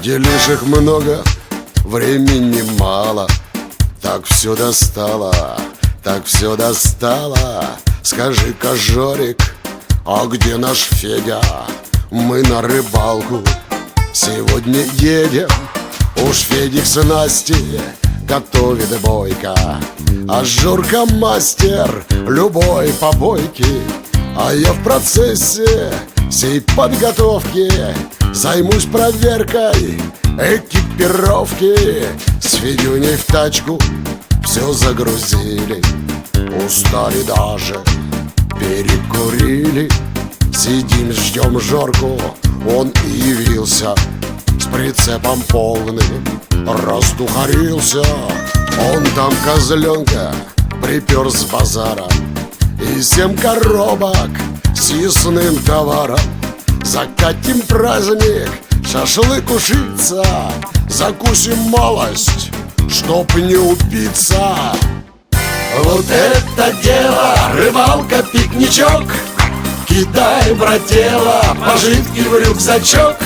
Делишек много, времени мало. Так все достало, так все достало. Скажи-ка, Жорик, а где наш Федя? Мы на рыбалку сегодня едем. Уж Федик с Настей готовит бойко, а Жорка мастер любой побойки. А я в процессе всей подготовки займусь проверкой экипировки. С Федюней в тачку все загрузили, устали даже, перекурили. Сидим, ждем Жорку, он и явился с прицепом полным, раздухарился. Он там козленка припер с базара и 7 коробок с съестным товаром. Закатим праздник, шашлык ушиться, закусим малость, чтоб не упиться. Вот это дело, рыбалка, пикничок. Кидай, брателло, пожитки в рюкзачок.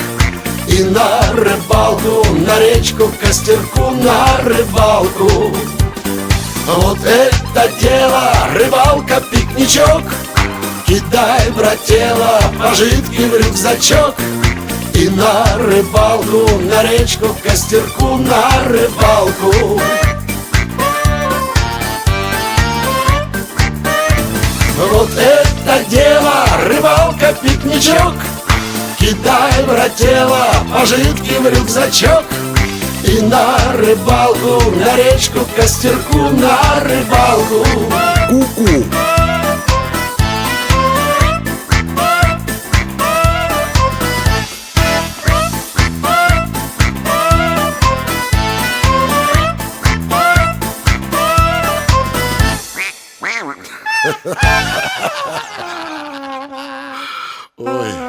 И на рыбалку, на речку, к костерку, на рыбалку. Вот это дело, рыбалка, пикничок. Кидай, брателло, пожитки в рюкзачок. И на рыбалку, на речку, к костерку, на рыбалку. Вот это дело, рыбалка, пикничок. Кидай, брателло, пожитки в рюкзачок. И на рыбалку, на речку, к костерку, на рыбалку. Ку-ку. Ой.